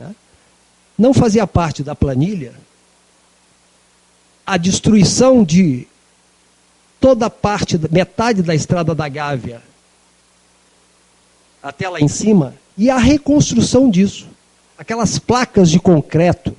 né? Não fazia parte da planilha a destruição de toda a parte, metade da estrada da Gávea até lá em cima, e a reconstrução disso. Aquelas placas de concreto,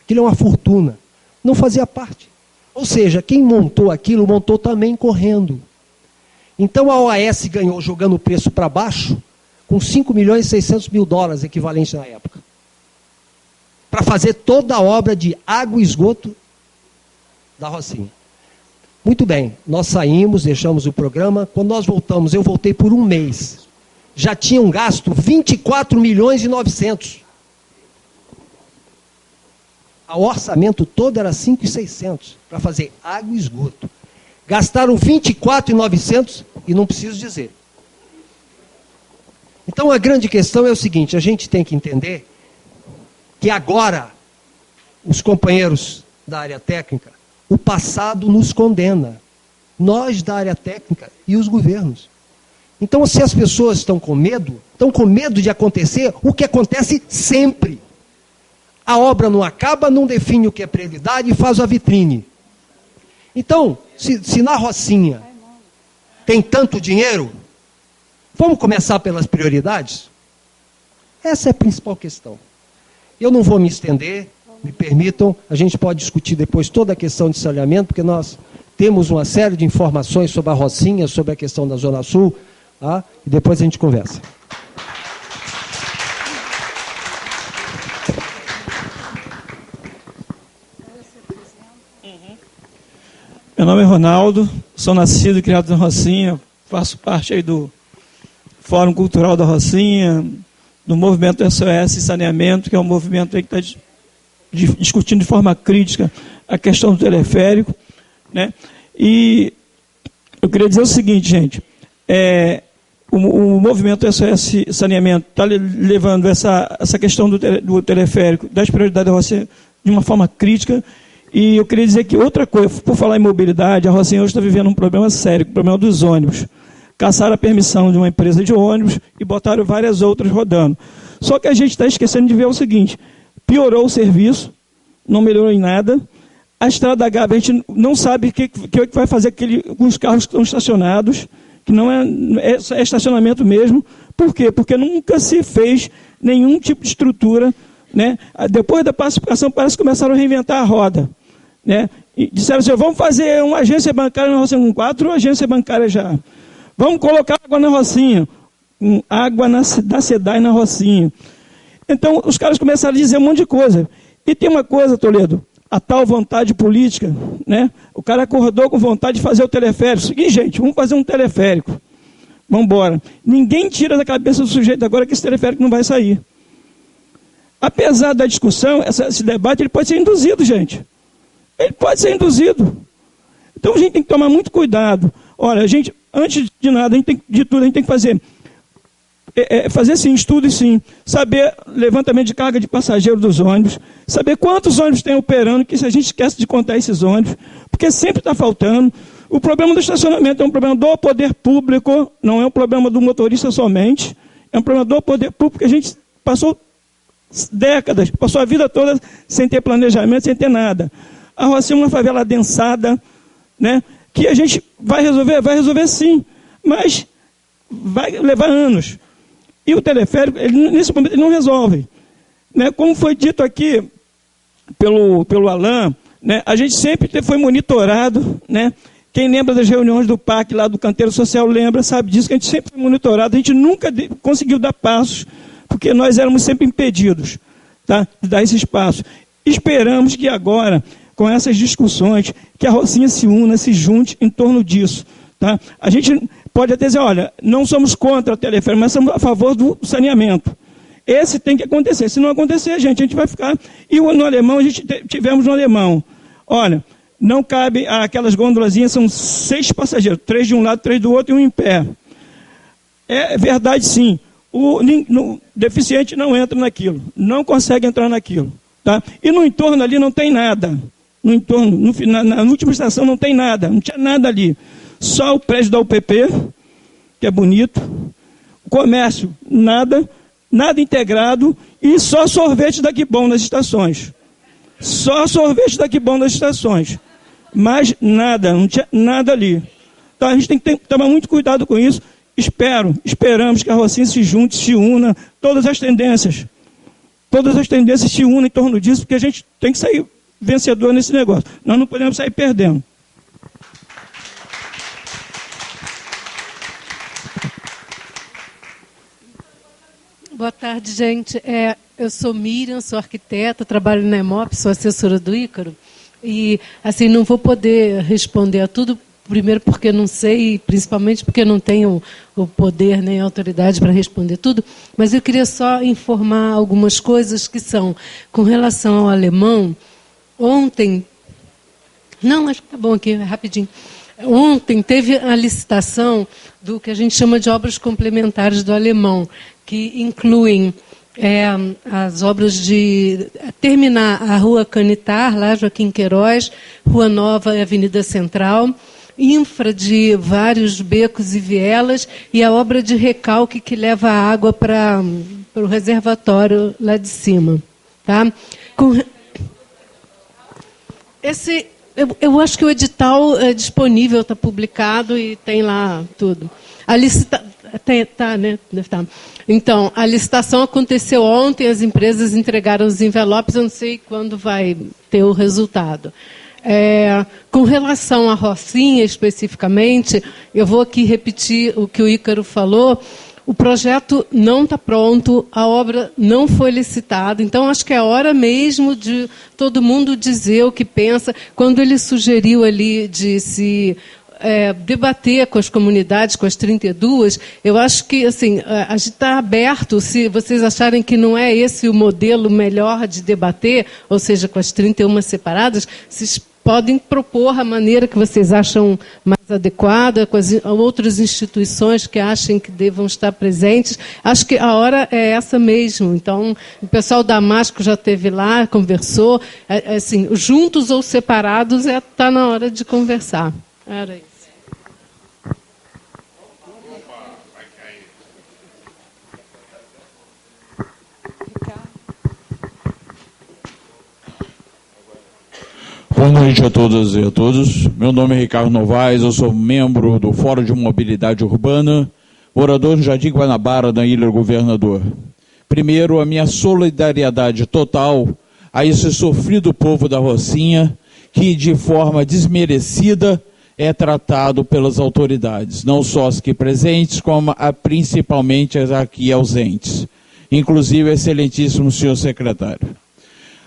aquilo é uma fortuna, não fazia parte. Ou seja, quem montou aquilo, montou também correndo. Então a OAS ganhou jogando o preço para baixo, com 5 milhões e 600 mil dólares equivalente na época, para fazer toda a obra de água e esgoto da Rocinha. Muito bem, nós saímos, deixamos o programa. Quando nós voltamos, eu voltei por um mês. Já tinham gasto 24 milhões e 900. O orçamento todo era 5.600 para fazer água e esgoto. Gastaram 24.900 e não preciso dizer. Então a grande questão é o seguinte, a gente tem que entender que agora os companheiros da área técnica, o passado nos condena. Nós da área técnica e os governos. Então se as pessoas estão com medo de acontecer o que acontece sempre. A obra não acaba, não define o que é prioridade e faz a vitrine. Então, se na Rocinha tem tanto dinheiro, vamos começar pelas prioridades? Essa é a principal questão. Eu não vou me estender, me permitam, a gente pode discutir depois toda a questão de saneamento, porque nós temos uma série de informações sobre a Rocinha, sobre a questão da Zona Sul, tá? E depois a gente conversa. Meu nome é Ronaldo, sou nascido e criado na Rocinha, faço parte aí do Fórum Cultural da Rocinha, do movimento SOS Saneamento, que é um movimento aí que está discutindo de forma crítica a questão do teleférico, né? E eu queria dizer o seguinte, gente, o movimento SOS Saneamento está levando essa questão do teleférico, das prioridades da Rocinha, de uma forma crítica. E eu queria dizer que outra coisa, por falar em mobilidade, a Rocinha hoje está vivendo um problema sério, o problema dos ônibus. Caçaram a permissão de uma empresa de ônibus e botaram várias outras rodando. Só que a gente está esquecendo de ver o seguinte, piorou o serviço, não melhorou em nada, a estrada da Gávea a gente não sabe o que vai fazer com os carros que estão estacionados, que não é estacionamento mesmo. Por quê? Porque nunca se fez nenhum tipo de estrutura, né? Depois da pacificação parece que começaram a reinventar a roda. Né? E disseram assim, vamos fazer uma agência bancária na Rocinha, com 4 agências bancárias já. Vamos colocar água na Rocinha, água da SEDAI na Rocinha. Então, os caras começaram a dizer um monte de coisa. E tem uma coisa, Toledo, a tal vontade política, né? O cara acordou com vontade de fazer o teleférico. E, gente, vamos fazer um teleférico. Vamos embora. Ninguém tira da cabeça do sujeito agora que esse teleférico não vai sair. Apesar da discussão, esse debate ele pode ser induzido, gente. Ele pode ser induzido. Então a gente tem que tomar muito cuidado. Olha, a gente, antes de nada, de tudo, a gente tem que fazer sim, estudo sim, saber levantamento de carga de passageiro dos ônibus, saber quantos ônibus tem operando, que se a gente esquece de contar esses ônibus, porque sempre está faltando. O problema do estacionamento é um problema do poder público, não é um problema do motorista somente, é um problema do poder público, que a gente passou décadas, passou a vida toda sem ter planejamento, sem ter nada. A Rocinha é uma favela adensada, né, que a gente vai resolver sim, mas vai levar anos. E o teleférico, nesse momento, ele não resolve. Né? Como foi dito aqui pelo Alain, né, a gente sempre foi monitorado, né? Quem lembra das reuniões do PAC, lá do Canteiro Social, lembra, sabe disso, que a gente sempre foi monitorado, a gente nunca conseguiu dar passos, porque nós éramos sempre impedidos, tá, de dar esse espaço. Esperamos que agora, com essas discussões, que a Rocinha se una, se junte em torno disso. Tá? A gente pode até dizer, olha, não somos contra o teleférico, mas somos a favor do saneamento. Esse tem que acontecer. Se não acontecer, a gente vai ficar... E no alemão, tivemos no alemão, olha, não cabe, aquelas gôndolazinhas são 6 passageiros, 3 de um lado, 3 do outro e um em pé. É verdade, sim. O deficiente não entra naquilo, não consegue entrar naquilo. Tá? E no entorno ali não tem nada. No entorno, na última estação não tem nada, não tinha nada ali. Só o prédio da UPP, que é bonito. O comércio, nada. nada integrado e só sorvete daqui bom nas estações. Só sorvete daqui bom nas estações. Mas nada, não tinha nada ali. Então a gente tem que tomar muito cuidado com isso. Esperamos que a Rocinha se junte, se una, todas as tendências se unam em torno disso, porque a gente tem que sair vencedor nesse negócio. Nós não podemos sair perdendo. Boa tarde, gente. Eu sou Miriam, sou arquiteta, trabalho na EMOP, sou assessora do Ícaro. E, assim, não vou poder responder a tudo, primeiro porque não sei, principalmente porque não tenho o poder nem a autoridade para responder tudo, mas eu queria só informar algumas coisas que são, com relação ao alemão, ontem... Não, acho que está bom aqui, rapidinho. Ontem teve a licitação do que a gente chama de obras complementares do alemão, que incluem as obras de terminar a Rua Canitar, lá Joaquim Queiroz, Rua Nova e Avenida Central, infra de vários becos e vielas e a obra de recalque que leva a água para o reservatório lá de cima. Tá? Eu acho que o edital é disponível, está publicado e tem lá tudo. A licitação... Tá, né? Tá. Então, a licitação aconteceu ontem, as empresas entregaram os envelopes, eu não sei quando vai ter o resultado. Com relação à Rocinha, especificamente, eu vou aqui repetir o que o Ícaro falou. O projeto não está pronto, a obra não foi licitada, então acho que é hora mesmo de todo mundo dizer o que pensa. Quando ele sugeriu ali de se... debater com as comunidades, com as 32, eu acho que assim, a gente está aberto, se vocês acharem que não é esse o modelo melhor de debater, ou seja, com as 31 separadas, vocês podem propor a maneira que vocês acham mais adequada, com as outras instituições que achem que devam estar presentes. Acho que a hora é essa mesmo. Então, o pessoal da Damasco já esteve lá, conversou. Assim, juntos ou separados, está na hora de conversar. Era isso. Boa noite a todas e a todos. Meu nome é Ricardo Novaes, eu sou membro do Fórum de Mobilidade Urbana, morador do Jardim Guanabara, da Ilha do Governador. Primeiro, a minha solidariedade total a esse sofrido povo da Rocinha, que de forma desmerecida é tratado pelas autoridades, não só as aqui presentes, como principalmente as aqui ausentes, inclusive o excelentíssimo senhor secretário.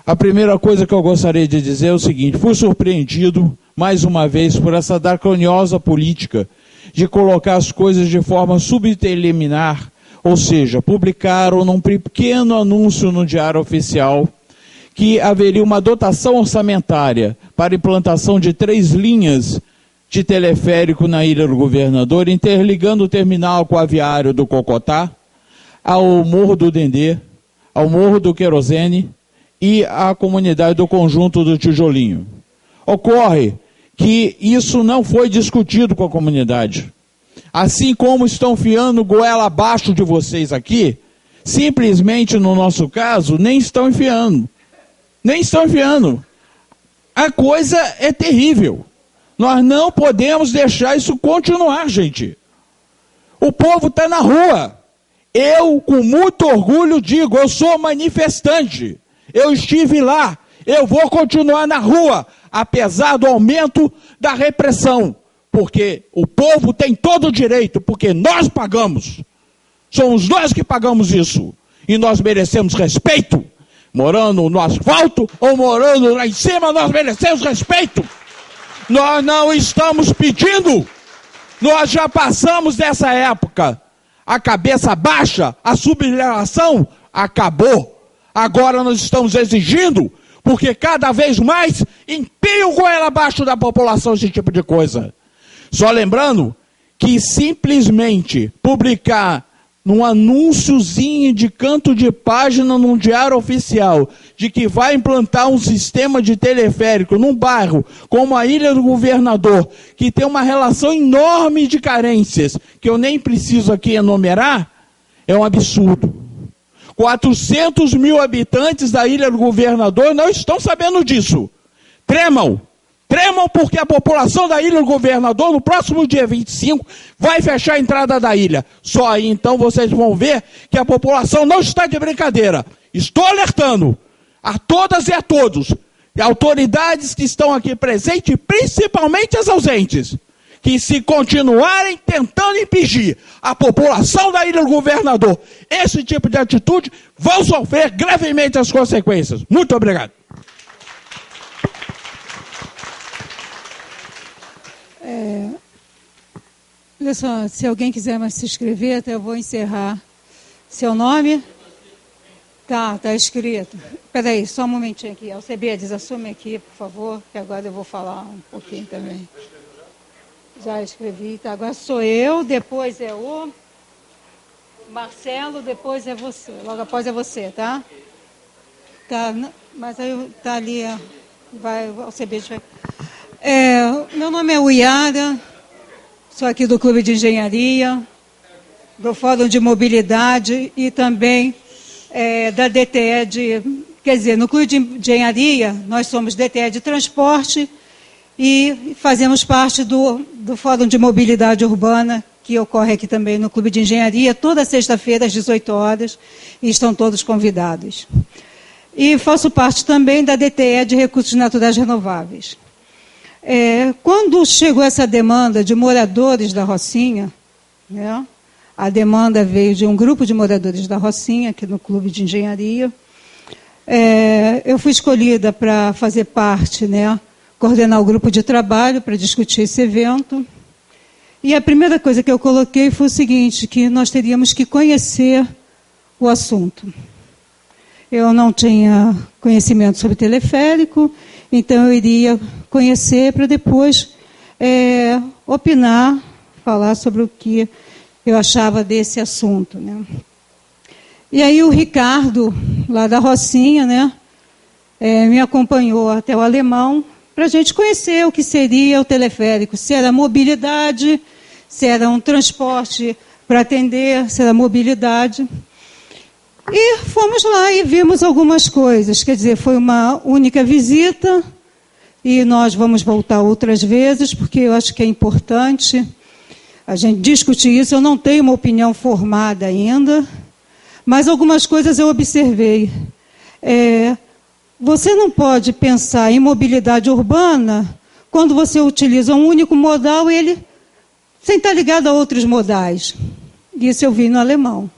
A primeira coisa que eu gostaria de dizer é o seguinte: fui surpreendido, mais uma vez, por essa draconiosa política de colocar as coisas de forma subliminar, ou seja, publicaram num pequeno anúncio no Diário Oficial que haveria uma dotação orçamentária para implantação de 3 linhas de teleférico na Ilha do Governador, interligando o terminal com o aviário do Cocotá, ao Morro do Dendê, ao Morro do Querosene e à comunidade do Conjunto do Tijolinho. Ocorre que isso não foi discutido com a comunidade. Assim como estão enfiando goela abaixo de vocês aqui, simplesmente no nosso caso, nem estão enfiando. Nem estão enfiando. A coisa é terrível. Nós não podemos deixar isso continuar, gente. O povo está na rua. Eu, com muito orgulho, digo, eu sou manifestante. Eu estive lá. Eu vou continuar na rua, apesar do aumento da repressão. Porque o povo tem todo o direito, porque nós pagamos. Somos nós que pagamos isso. E nós merecemos respeito. Morando no asfalto ou morando lá em cima, nós merecemos respeito. Nós não estamos pedindo. Nós já passamos dessa época. A cabeça baixa, a sublevação acabou. Agora nós estamos exigindo, porque cada vez mais empiam goela abaixo da população esse tipo de coisa. Só lembrando que simplesmente publicar num anúnciozinho de canto de página num diário oficial de que vai implantar um sistema de teleférico num bairro como a Ilha do Governador, que tem uma relação enorme de carências, que eu nem preciso aqui enumerar, é um absurdo. 400 mil habitantes da Ilha do Governador não estão sabendo disso. Tremam porque a população da Ilha do Governador, no próximo dia 25, vai fechar a entrada da ilha. Só aí então vocês vão ver que a população não está de brincadeira. Estou alertando a todas e a todos, e autoridades que estão aqui presentes, principalmente as ausentes, que se continuarem tentando impedir a população da Ilha do Governador esse tipo de atitude, vão sofrer gravemente as consequências. Muito obrigado. Olha só, se alguém quiser mais se inscrever, até eu vou encerrar. Seu nome? Tá escrito. Espera aí, só um momentinho aqui. Alcebiades, assume aqui, por favor, que agora eu vou falar um pouquinho também. Já escrevi, tá? Agora sou eu, depois é o Marcelo, depois é você. Logo após é você, tá? Tá, mas aí tá ali, vai, o Alcebiades vai... meu nome é Uiara, sou aqui do Clube de Engenharia, do Fórum de Mobilidade e também da DTE no Clube de Engenharia, nós somos DTE de Transporte e fazemos parte do Fórum de Mobilidade Urbana, que ocorre aqui também no Clube de Engenharia, toda sexta-feira às 18 horas, e estão todos convidados. E faço parte também da DTE de Recursos Naturais Renováveis. Quando chegou essa demanda de moradores da Rocinha, né, a demanda veio de um grupo de moradores da Rocinha, aqui no Clube de Engenharia, eu fui escolhida para fazer parte, né, coordenar o grupo de trabalho para discutir esse evento. E a primeira coisa que eu coloquei foi o seguinte, que nós teríamos que conhecer o assunto. Eu não tinha conhecimento sobre teleférico, então eu iria conhecer para depois opinar, falar sobre o que eu achava desse assunto, né? E aí o Ricardo, lá da Rocinha, né, me acompanhou até o Alemão, para a gente conhecer o que seria o teleférico, se era mobilidade, se era um transporte para atender, se era mobilidade. E fomos lá e vimos algumas coisas, quer dizer, foi uma única visita e nós vamos voltar outras vezes, porque eu acho que é importante a gente discutir isso. Eu não tenho uma opinião formada ainda, mas algumas coisas eu observei. Você não pode pensar em mobilidade urbana quando você utiliza um único modal, ele sem estar ligado a outros modais. Isso eu vi no Alemão.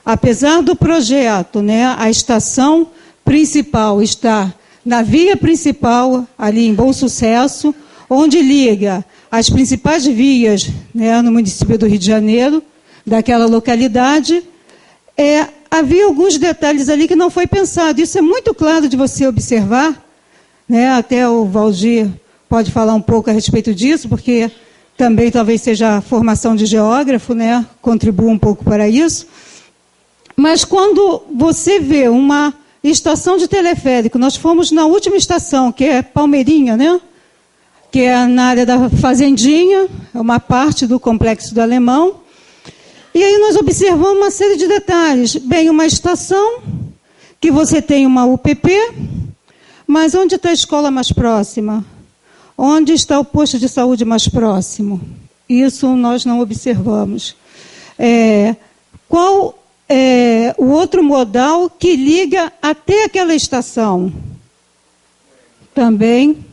Apesar do projeto, né, a estação principal está na via principal, ali em Bom Sucesso, onde liga as principais vias, né, no município do Rio de Janeiro, daquela localidade, havia alguns detalhes ali que não foi pensado. Isso é muito claro de você observar, né? Até o Valdir pode falar um pouco a respeito disso, porque também talvez seja a formação de geógrafo, né? Contribua um pouco para isso. Mas quando você vê uma estação de teleférico, nós fomos na última estação, que é Palmeirinha, né? Que é na área da Fazendinha, é uma parte do Complexo do Alemão. E aí nós observamos uma série de detalhes. Bem, uma estação, que você tem uma UPP, mas onde está a escola mais próxima? Onde está o posto de saúde mais próximo? Isso nós não observamos. Qual é o outro modal que liga até aquela estação? Também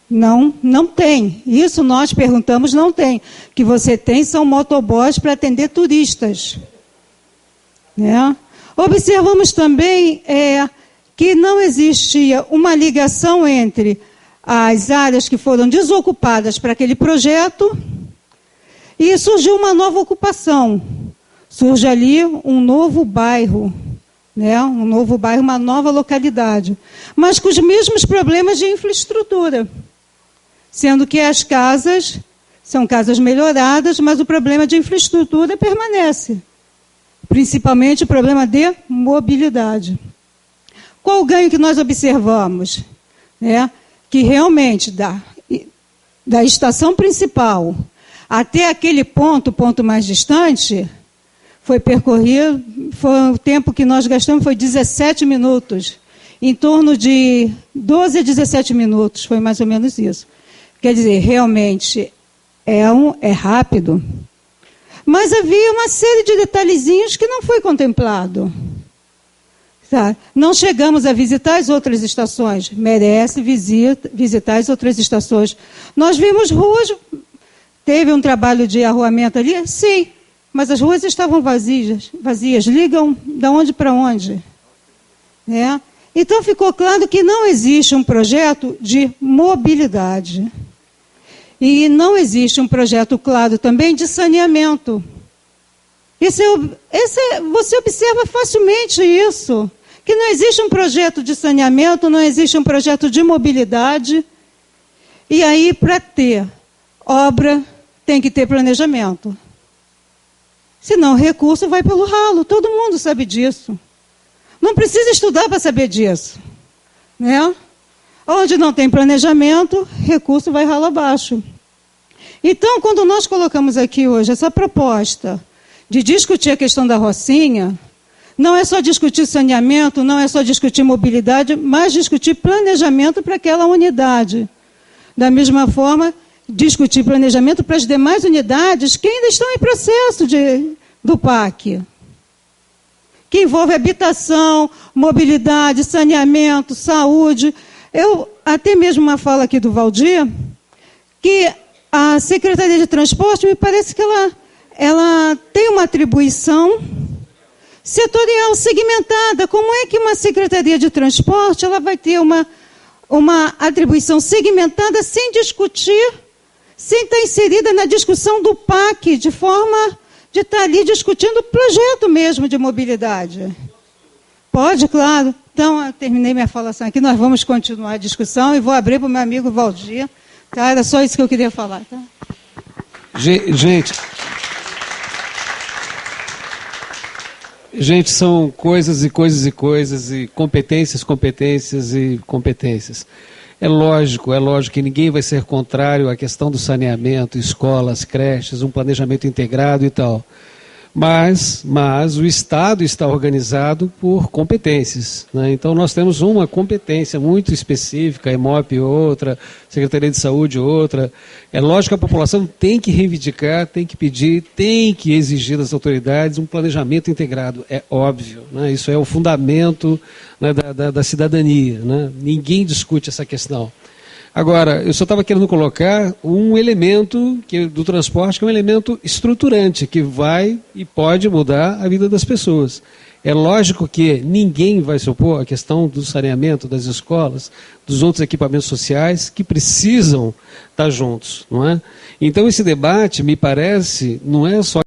não tem. Isso nós perguntamos, não tem. O que você tem são motoboys para atender turistas. Né? Observamos também que não existia uma ligação entre as áreas que foram desocupadas para aquele projeto e surgiu uma nova ocupação. Surge ali um novo bairro, né? Um novo bairro, uma nova localidade, mas com os mesmos problemas de infraestrutura. Sendo que as casas são casas melhoradas, mas o problema de infraestrutura permanece. Principalmente o problema de mobilidade. Qual o ganho que nós observamos? Que realmente da estação principal até aquele ponto mais distante, foi percorrido, o tempo que nós gastamos foi 17 minutos. Em torno de 12 a 17 minutos, foi mais ou menos isso. Quer dizer, realmente é rápido. Mas havia uma série de detalhezinhos que não foi contemplado. Tá? Não chegamos a visitar as outras estações. Merece visitar as outras estações. Nós vimos ruas, teve um trabalho de arruamento ali? Sim, mas as ruas estavam vazias. Ligam de onde para onde? Né? Então ficou claro que não existe um projeto de mobilidade. E não existe um projeto claro também de saneamento. Você observa facilmente isso, que não existe um projeto de saneamento, não existe um projeto de mobilidade. E aí, para ter obra, tem que ter planejamento. Senão o recurso vai pelo ralo, todo mundo sabe disso. Não precisa estudar para saber disso. Né? Onde não tem planejamento, recurso vai ralo abaixo. Então, quando nós colocamos aqui hoje essa proposta de discutir a questão da Rocinha, não é só discutir saneamento, não é só discutir mobilidade, mas discutir planejamento para aquela unidade. Da mesma forma, discutir planejamento para as demais unidades que ainda estão em processo do PAC, que envolve habitação, mobilidade, saneamento, saúde. Até mesmo uma fala aqui do Valdir, que a Secretaria de Transporte, me parece que ela tem uma atribuição setorial segmentada. Como é que uma Secretaria de Transporte ela vai ter uma atribuição segmentada sem discutir, sem estar inserida na discussão do PAC, de forma de estar ali discutindo o projeto mesmo de mobilidade? Pode, claro. Então, eu terminei minha falação aqui, nós vamos continuar a discussão e vou abrir para o meu amigo Valdir. Tá? Era só isso que eu queria falar. Tá? Gente, são coisas e coisas e coisas, e competências e competências. É lógico que ninguém vai ser contrário à questão do saneamento, escolas, creches, um planejamento integrado e tal. Mas o Estado está organizado por competências. Né? Então, nós temos uma competência muito específica, a EMOP outra, Secretaria de Saúde outra. É lógico que a população tem que reivindicar, tem que pedir, tem que exigir das autoridades um planejamento integrado. É óbvio. Né? Isso é o fundamento, né, da cidadania. Né? Ninguém discute essa questão. Agora, eu só estava querendo colocar um elemento do transporte, que é um elemento estruturante, que vai e pode mudar a vida das pessoas. É lógico que ninguém vai se opor à questão do saneamento, das escolas, dos outros equipamentos sociais que precisam estar juntos. Não é? Então, esse debate, me parece, não é só